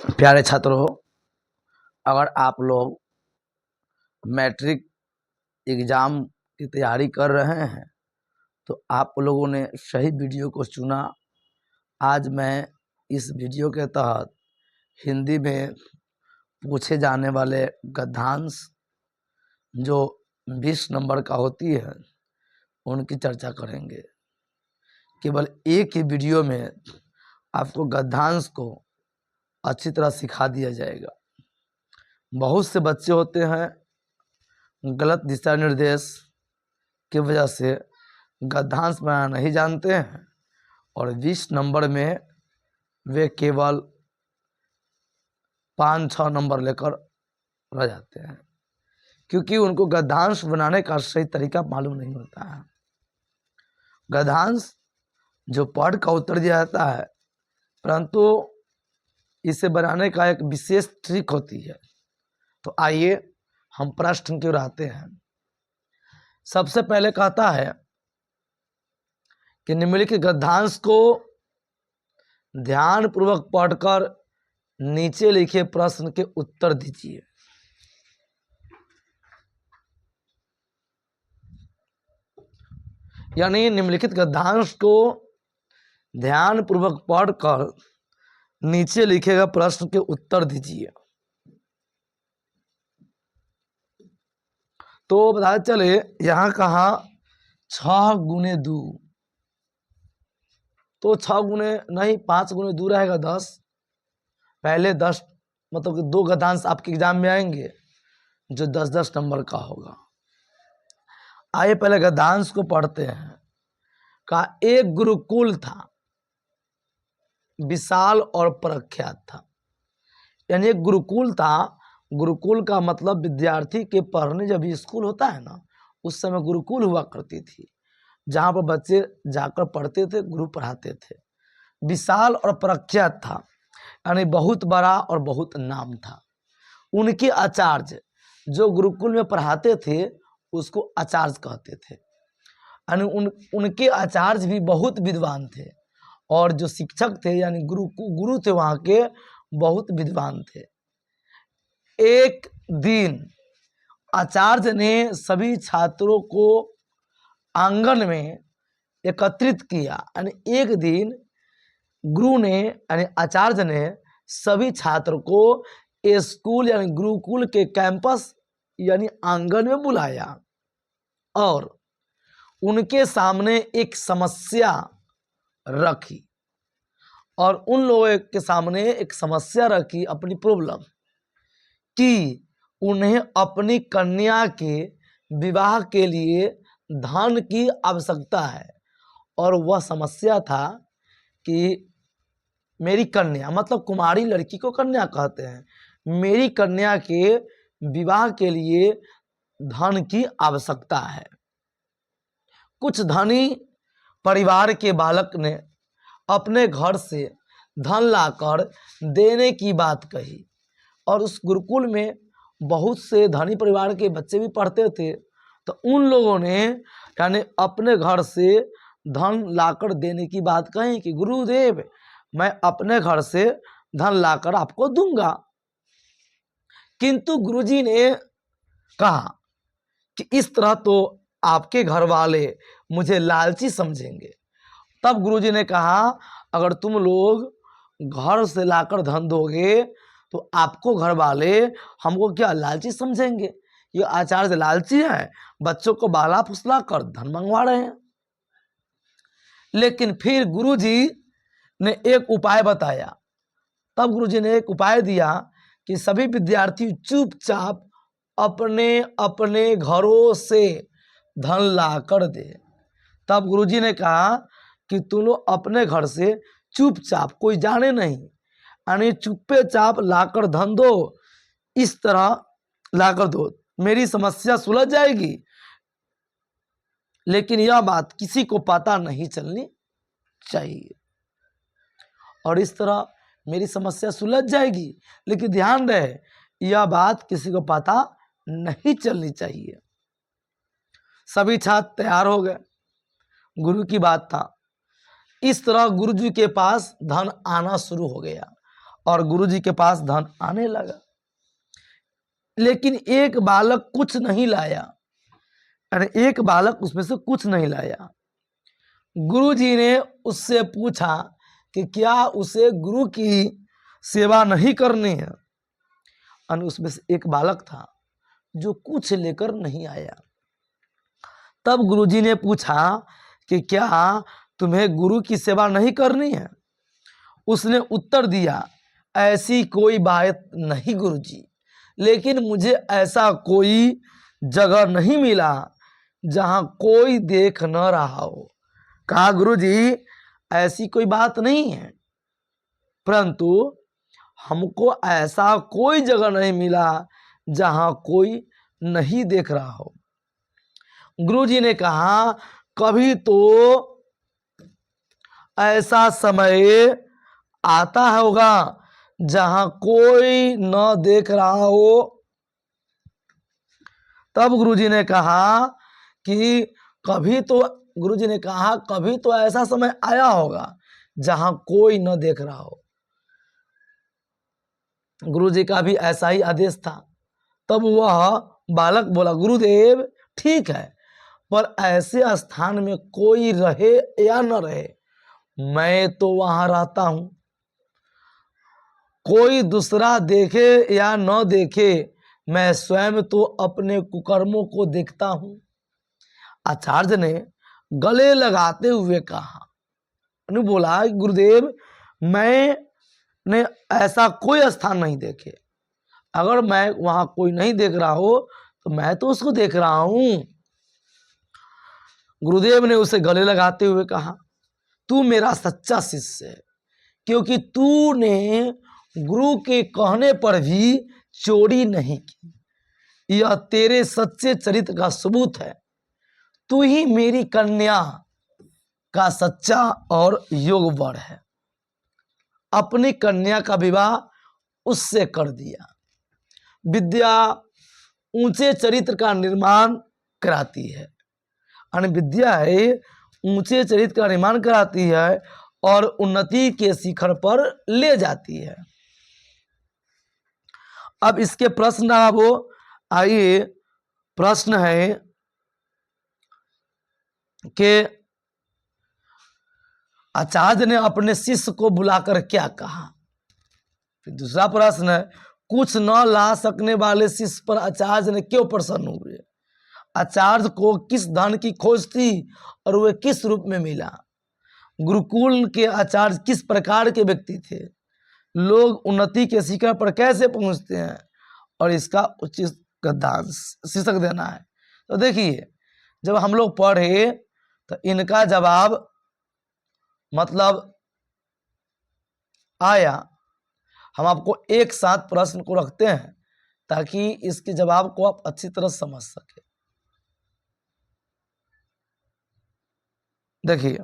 प्यारे छात्रों, अगर आप लोग मैट्रिक एग्ज़ाम की तैयारी कर रहे हैं तो आप लोगों ने सही वीडियो को चुना। आज मैं इस वीडियो के तहत हिंदी में पूछे जाने वाले गद्यांश जो 20 नंबर का होती है उनकी चर्चा करेंगे। केवल एक ही वीडियो में आपको गद्यांश को अच्छी तरह सिखा दिया जाएगा। बहुत से बच्चे होते हैं गलत दिशा निर्देश की वजह से गद्यांश बनाना नहीं जानते हैं और 20 नंबर में वे केवल 5-6 नंबर लेकर रह जाते हैं, क्योंकि उनको गद्यांश बनाने का सही तरीका मालूम नहीं होता है। गद्यांश जो पढ़ का उत्तर दिया जाता है, परंतु इसे बनाने का एक विशेष ट्रिक होती है। तो आइए हम प्रश्न की ओर आते हैं। सबसे पहले कहता है कि निम्नलिखित गद्यांश को ध्यानपूर्वक पढ़कर नीचे लिखे प्रश्न के उत्तर दीजिए। यानी निम्नलिखित गद्यांश को ध्यानपूर्वक पढ़कर नीचे लिखे गए प्रश्न के उत्तर दीजिए। तो बता चले यहां कहा 6 गुने 2, तो 6 गुने नहीं 5 गुने 2 रहेगा 10। पहले 10 मतलब कि 2 गद्यांश आपके एग्जाम में आएंगे जो 10-10 नंबर का होगा। आइए पहले गद्यांश को पढ़ते हैं। का एक गुरुकुल था, विशाल और प्रख्यात था। यानी एक गुरुकुल था। गुरुकुल का मतलब विद्यार्थी के पढ़ने जब स्कूल होता है ना, उस समय गुरुकुल हुआ करती थी, जहां पर बच्चे जाकर पढ़ते थे, गुरु पढ़ाते थे। विशाल और प्रख्यात था, यानी बहुत बड़ा और बहुत नाम था। उनके आचार्य जो गुरुकुल में पढ़ाते थे उसको आचार्य कहते थे। यानी उनके आचार्य भी बहुत विद्वान थे और जो शिक्षक थे यानी गुरु थे वहाँ के बहुत विद्वान थे। एक दिन आचार्य ने सभी छात्रों को आंगन में एकत्रित किया। यानी एक दिन गुरु ने यानी आचार्य ने सभी छात्रों को स्कूल यानी गुरुकुल के कैंपस यानी आंगन में बुलाया और उनके सामने एक समस्या रखी और उन लोगों के सामने एक समस्या रखी, अपनी प्रॉब्लम, कि उन्हें अपनी कन्या के विवाह के लिए धन की आवश्यकता है। और वह समस्या था कि मेरी कन्या, मतलब कुमारी लड़की को कन्या कहते हैं, मेरी कन्या के विवाह के लिए धन की आवश्यकता है। कुछ धनी परिवार के बालक ने अपने घर से धन लाकर देने की बात कही और उस गुरुकुल में बहुत से धनी परिवार के बच्चे भी पढ़ते थे। तो उन लोगों ने यानी अपने घर से धन लाकर देने की बात कही कि गुरुदेव, मैं अपने घर से धन लाकर आपको दूंगा। किंतु गुरुजी ने कहा कि इस तरह तो आपके घर वाले मुझे लालची समझेंगे। तब गुरुजी ने कहा, अगर तुम लोग घर से लाकर धन दोगे तो आपको घर वाले हमको क्या लालची समझेंगे? ये आचार्य से लालची है, बच्चों को बाला फुसला कर धन मंगवा रहे हैं। लेकिन फिर गुरुजी ने एक उपाय बताया। तब गुरुजी ने एक उपाय दिया कि सभी विद्यार्थी चुपचाप अपने अपने घरों से धन ला कर दे। तब गुरुजी ने कहा कि तुम लोग अपने घर से चुपचाप, कोई जाने नहीं, यानी चुप्पे चाप लाकर धन दो। इस तरह लाकर दो, मेरी समस्या सुलझ जाएगी। लेकिन यह बात किसी को पता नहीं चलनी चाहिए और इस तरह मेरी समस्या सुलझ जाएगी। लेकिन ध्यान रहे, यह बात किसी को पता नहीं चलनी चाहिए। सभी छात्र तैयार हो गए, गुरु की बात था। इस तरह गुरुजी के पास धन आना शुरू हो गया और गुरुजी के पास धन आने लगा। लेकिन एक बालक कुछ नहीं लाया, अरे एक बालक उसमें से कुछ नहीं लाया। गुरुजी ने उससे पूछा कि क्या उसे गुरु की सेवा नहीं करनी है। और उसमें से एक बालक था जो कुछ लेकर नहीं आया। तब गुरुजी ने पूछा कि क्या तुम्हें गुरु की सेवा नहीं करनी है। उसने उत्तर दिया, ऐसी कोई बात नहीं गुरुजी, लेकिन मुझे ऐसा कोई जगह नहीं मिला जहां कोई देख न रहा हो। कहा गुरुजी ऐसी कोई बात नहीं है, परंतु हमको ऐसा कोई जगह नहीं मिला जहां कोई नहीं देख रहा हो। गुरुजी ने कहा कभी तो ऐसा समय आता होगा जहां कोई न देख रहा हो। तब गुरुजी ने कहा कि गुरुजी ने कहा कभी तो ऐसा समय आया होगा जहां कोई न देख रहा हो। गुरुजी का भी ऐसा ही आदेश था। तब वह बालक बोला, गुरुदेव ठीक है, पर ऐसे स्थान में कोई रहे या न रहे, मैं तो वहां रहता हूं। कोई दूसरा देखे या न देखे, मैं स्वयं तो अपने कुकर्मों को देखता हूं। आचार्य ने गले लगाते हुए कहा, बोला गुरुदेव मैंने ऐसा कोई स्थान नहीं देखे। अगर मैं वहां कोई नहीं देख रहा हो तो मैं तो उसको देख रहा हूं। गुरुदेव ने उसे गले लगाते हुए कहा, तू मेरा सच्चा शिष्य है, क्योंकि तूने गुरु के कहने पर भी चोरी नहीं की। यह तेरे सच्चे चरित्र का सबूत है। तू ही मेरी कन्या का सच्चा और योग्य वर है। अपनी कन्या का विवाह उससे कर दिया। विद्या ऊंचे चरित्र का निर्माण कराती है। विद्या है ऊंचे चरित्र का निर्माण कराती है और उन्नति के शिखर पर ले जाती है। अब इसके प्रश्न अब आइए, प्रश्न है कि आचार्य ने अपने शिष्य को बुलाकर क्या कहा। फिर दूसरा प्रश्न है, कुछ न ला सकने वाले शिष्य पर आचार्य ने क्यों प्रसन्न हुए। आचार्य को किस धन की खोज थी और वह किस रूप में मिला। गुरुकुल के आचार्य किस प्रकार के व्यक्ति थे। लोग उन्नति के शिखर पर कैसे पहुंचते हैं और इसका उचित शीर्षक देना है। तो देखिए, जब हम लोग पढ़े तो इनका जवाब मतलब आया। हम आपको एक साथ प्रश्न को रखते हैं ताकि इसके जवाब को आप अच्छी तरह समझ सके। देखिए,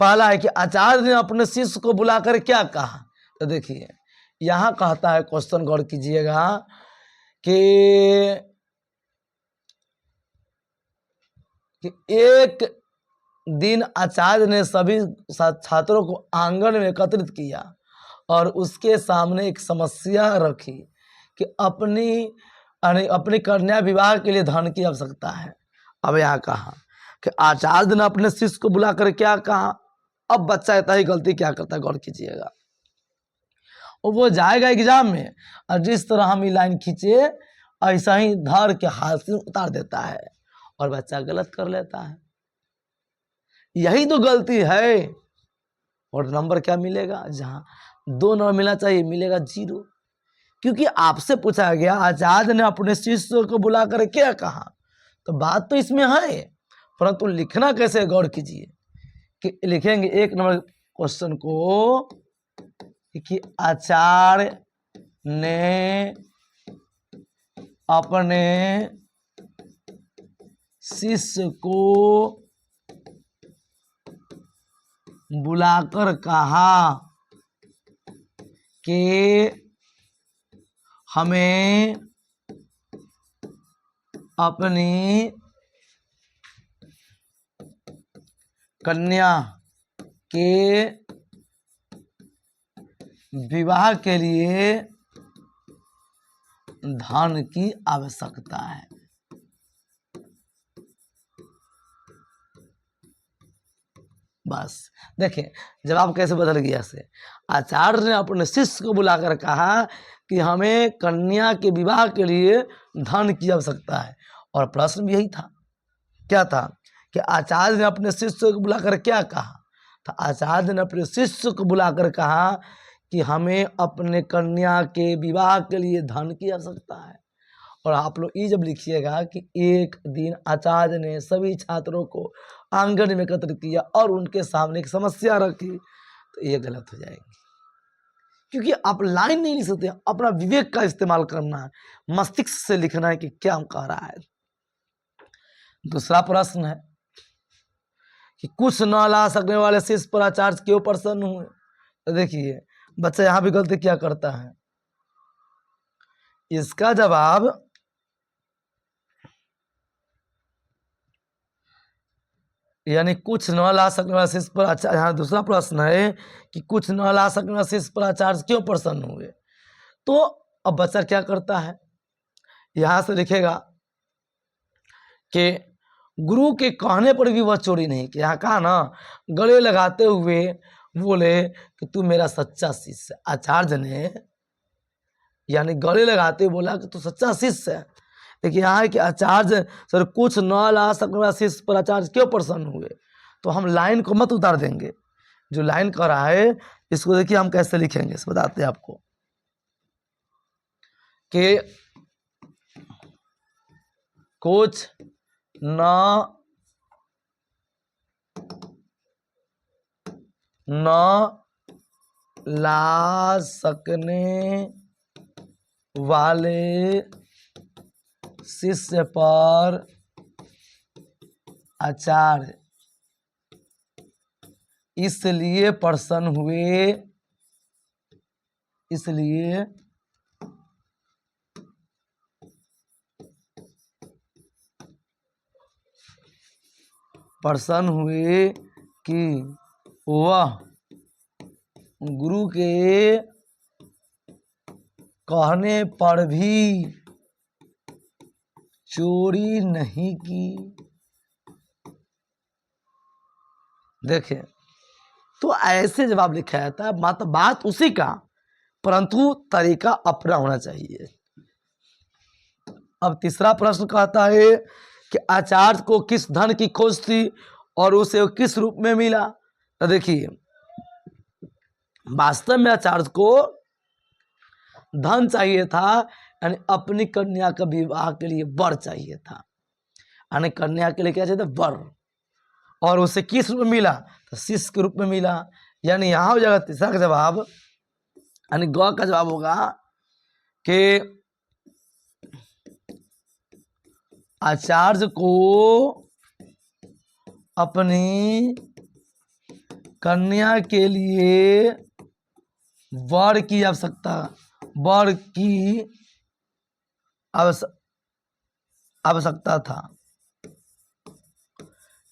पहला है कि आचार्य ने अपने शिष्य को बुलाकर क्या कहा। तो देखिए यहां कहता है, क्वेश्चन गौर कीजिएगा कि एक दिन आचार्य ने सभी छात्रों को आंगन में एकत्रित किया और उसके सामने एक समस्या रखी कि अपनी कन्या विवाह के लिए धन की आवश्यकता है। अब यहाँ कहा कि आचार्य ने अपने शिष्य को बुलाकर क्या कहा। अब बच्चा इतना ही गलती क्या करता है, गौर कीजिएगा। और वो जाएगा एग्जाम में और जिस तरह हम लाइन खींचे ऐसा ही धर के हाथ से उतार देता है और बच्चा गलत कर लेता है। यही तो गलती है। और नंबर क्या मिलेगा, जहां 2 नंबर मिलना चाहिए मिलेगा 0, क्योंकि आपसे पूछा गया आचार्य ने अपने शिष्य को बुलाकर क्या कहा। तो बात तो इसमें है, परंतु लिखना कैसे, गौर कीजिए कि लिखेंगे 1 नंबर क्वेश्चन को कि आचार्य ने अपने शिष्य को बुलाकर कहा कि हमें अपनी कन्या के विवाह के लिए धन की आवश्यकता है। बस देखें जवाब कैसे बदल गया से। आचार्य ने अपने शिष्य को बुलाकर कहा कि हमें कन्या के विवाह के लिए धन की आवश्यकता है, और प्रश्न भी यही था। क्या था कि आचार्य ने अपने शिष्य को बुलाकर क्या कहा था? आचार्य ने अपने शिष्य को बुलाकर कहा कि हमें अपने कन्या के विवाह के लिए धन की आवश्यकता है। और आप लोग ये जब लिखिएगा कि एक दिन आचार्य ने सभी छात्रों को आंगन में एकत्र किया और उनके सामने एक समस्या रखी, तो ये गलत हो जाएगी, क्योंकि आप लाइन नहीं लिख सकते। अपना विवेक का इस्तेमाल करना है, मस्तिष्क से लिखना है कि क्या हम कह रहा है। दूसरा प्रश्न है कि कुछ न ला सकने वाले शिष्य पर आचार्य क्यों प्रसन्न हुए। तो देखिए बच्चा यहां भी गलती क्या करता है, इसका जवाब यानी कुछ न ला सकने वाले शिष्य पर आचार्य, यहाँ दूसरा प्रश्न है कि कुछ न ला सकने वाले शिष्य पर आचार्य क्यों प्रसन्न हुए। तो अब बच्चा क्या करता है, यहां से लिखेगा कि गुरु के कहने पर भी वह चोरी नहीं किया। यहाँ कहा ना, गले लगाते हुए बोले कि तू मेरा सच्चा शिष्य है। आचार्य ने यानी गले लगाते हुए बोला कि तू सच्चा शिष्य है। देखिए यहाँ है कि आचार्य सर कुछ न ला सकने वाला शिष्य पर आचार्य क्यों प्रसन्न हुए। तो हम लाइन को मत उतार देंगे, जो लाइन कह रहा है इसको देखिए हम कैसे लिखेंगे, इस बताते हैं आपको कि कुछ न ला सकने वाले शिष्य पर आचार्य इसलिए प्रसन्न हुए, इसलिए प्रसन्न हुए कि वह गुरु के कहने पर भी चोरी नहीं की। देखिए तो ऐसे जवाब लिखा जाता है, मात्र बात उसी का, परंतु तरीका अपना होना चाहिए। अब तीसरा प्रश्न कहता है कि आचार्य को किस धन की खोज थी और उसे किस रूप में मिला। तो देखिए वास्तव में आचार्य को धन चाहिए था, यानी अपनी कन्या का विवाह के लिए वर चाहिए था, यानी कन्या के लिए क्या चाहिए था, वर। और उसे किस रूप में मिला, तो शिष्य के रूप में मिला। यानी यहां हो जाएगा तीसरा का जवाब, यानी ग का जवाब होगा कि आचार्य को अपनी कन्या के लिए वर की आवश्यकता, वर की आवश्यकता था,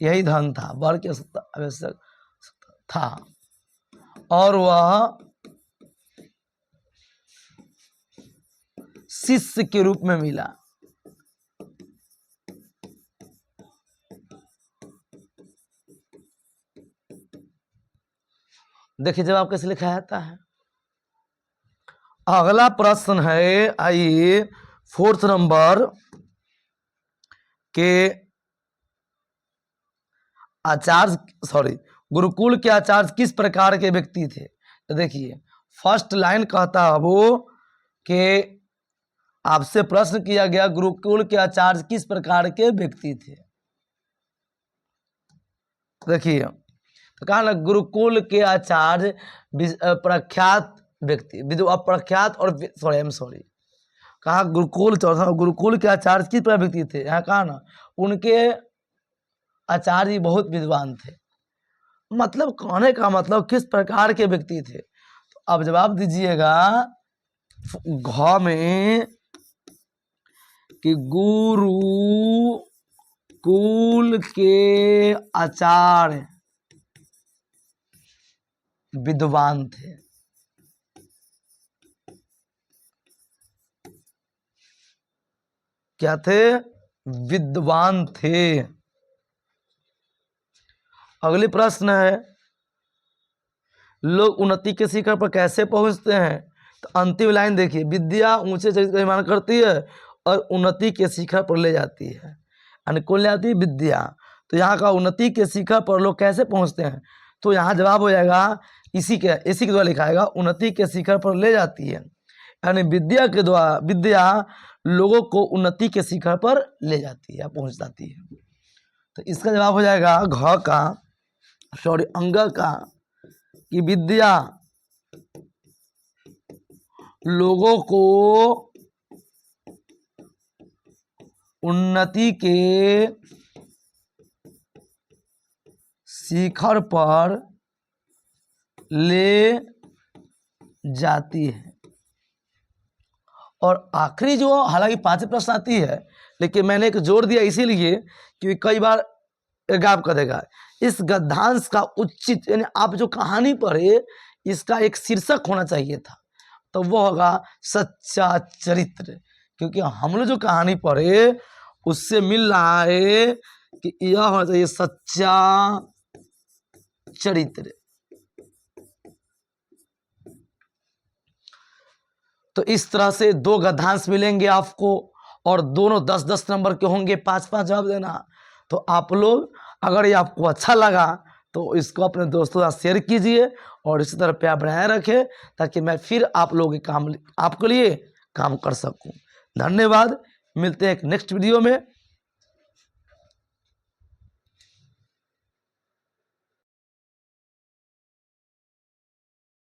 यही धन था, वर की आवश्यक था, और वह शिष्य के रूप में मिला। देखिए जवाब कैसे लिखा जाता है। अगला प्रश्न है, आइए 4th नंबर के गुरुकुल के आचार्य किस प्रकार के व्यक्ति थे। तो देखिए फर्स्ट लाइन कहता है वो कि आपसे प्रश्न किया गया गुरुकुल के आचार्य किस प्रकार के व्यक्ति थे। देखिए तो कहा ना गुरुकुल के आचार्य प्रख्यात व्यक्ति, प्रख्यात और कहा गुरुकुल के आचार्य किस प्रकार व्यक्ति थे। यहाँ कहा ना उनके आचार्य बहुत विद्वान थे, मतलब कहने का मतलब किस प्रकार के व्यक्ति थे। तो अब जवाब दीजिएगा घ में कि गुरुकुल के आचार्य विद्वान थे। क्या थे? विद्वान थे। अगली प्रश्न है, लोग उन्नति के शिखर पर कैसे पहुंचते हैं? तो अंतिम लाइन देखिए, विद्या ऊंचे चरित्र का निर्माण करती है और उन्नति के शिखर पर ले जाती है। यानी कौन ले जाती है? विद्या। तो यहाँ का उन्नति के शिखर पर लोग कैसे पहुंचते हैं? तो यहाँ जवाब हो जाएगा इसी के द्वारा लिखा आएगा, उन्नति के शिखर पर ले जाती है। यानी विद्या के द्वारा, विद्या लोगों को उन्नति के शिखर पर ले जाती है, पहुंच जाती है। तो इसका जवाब हो जाएगा अंग का, कि विद्या लोगों को उन्नति के शिखर पर ले जाती है। और आखिरी जो, हालांकि 5 प्रश्न आती है, लेकिन मैंने एक जोड़ दिया इसीलिए क्योंकि कई बार एग्जाम करेगा। इस गद्यांश का उचित, यानी आप जो कहानी पढ़े इसका एक शीर्षक होना चाहिए था, तो वो होगा सच्चा चरित्र। क्योंकि हम लोग जो कहानी पढ़े उससे मिल रहा है कि यह होना चाहिए सच्चा चरित्र। तो इस तरह से 2 गद्यांश मिलेंगे आपको और दोनों 10-10 नंबर के होंगे, 5-5 जवाब देना। तो आप लोग, अगर ये आपको अच्छा लगा तो इसको अपने दोस्तों के साथ शेयर कीजिए और इसी तरह प्यार बनाए रखें, ताकि मैं फिर आप लोगों के काम, आपके लिए काम कर सकूं। धन्यवाद। मिलते हैं एक नेक्स्ट वीडियो में।